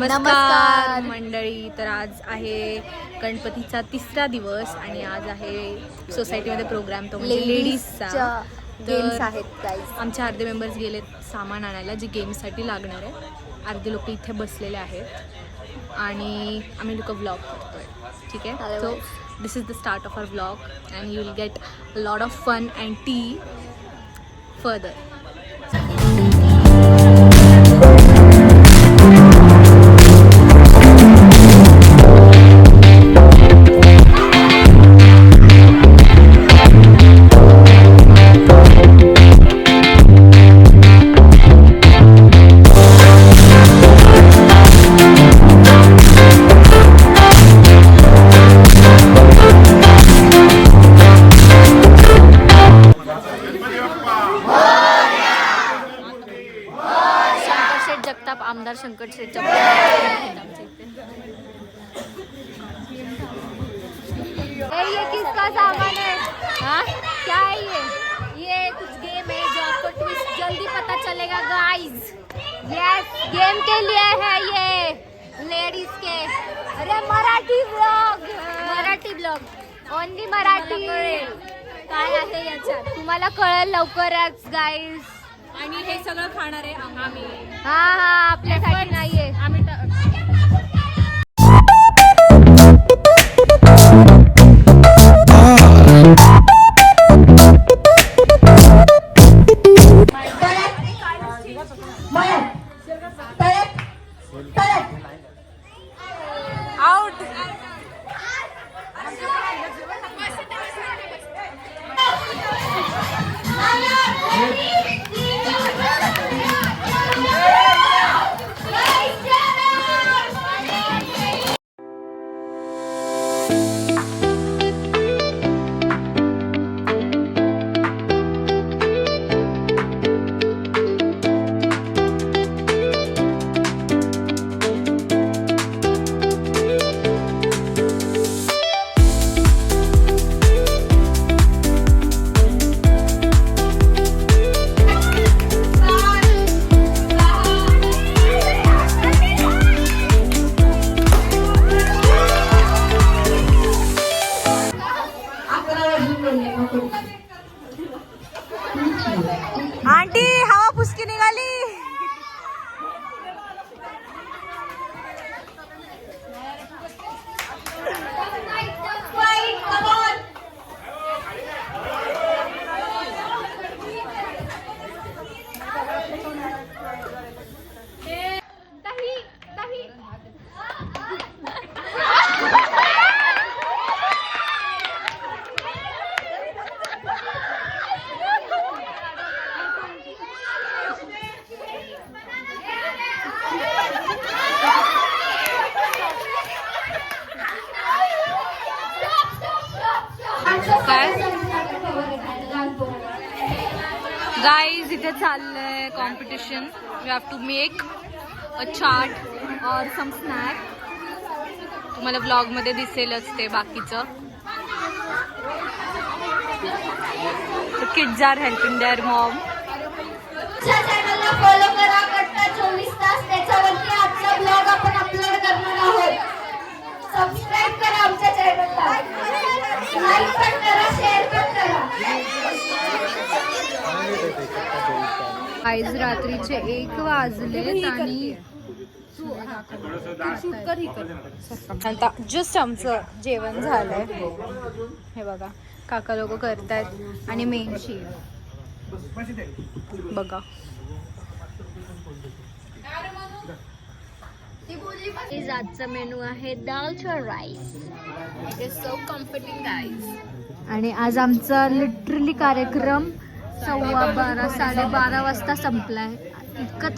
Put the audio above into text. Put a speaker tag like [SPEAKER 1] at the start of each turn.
[SPEAKER 1] नमस्कार मंडळी. तर आज आहे गणपतीचा 3रा दिवस आणि आज आहे सोसायटीमध्ये प्रोग्राम, तो म्हणजे लेडीजचा गेम्स आहेत. आमचे अर्धे मेंबर्स गेलेत सामान आणायला जे गेमसाठी लागणार आहे. अर्धे लोक इथे बसलेले आहेत आणि आम्ही लोक व्लॉग करतोय. ठीक आहे, so this is the start of our vlog and you will get a lot of fun and टी फर्दर. आमदार शंकर शेटचा ये किसका सामान है? हाँ क्या है ये कुछ गेम है जो आपको ट्विस्ट जल्दी पता चलेगा गाइस. यस, गेम के लिए है ये लेडीज के. अरे मराठी ब्लॉग ओनली मराठी. काय आहे याच्यात तुम्हाला कळेल लवकरच गाइस. आणि हे सगळं खाणार आहे आम्ही. हा आपल्यासाठी नाहीये. आम्ही आंटी हवा फुसकी निघाली. गाइस इथे चाललंय competition. You have to make a chart or some snack. तुम्हाला ब्लॉग मध्ये दिसेलच ते बाकीचं. Kids are helping their mom.
[SPEAKER 2] चॅनलला फॉलो करा. कट्टा 24 तास त्याच्यावरती आजचा ब्लॉग आपण अपलोड करणार आहोत. सबस्क्राइब करा आमच्या चॅनलला. लाईक पण करा, शेअर पण करा.
[SPEAKER 1] आज रात्रीचे 1 वाजले आणि आता जस्ट आमचं जेवण झालंय. हे बघा काका लोक करतायत आणि मेनशी बघा. आजचा मेनू आहे dalcha rice. It is so comforting guys. आणि आज आमचा लिटरली कार्यक्रम 12:15 साडेबारा वाजता संपलाय. इतकं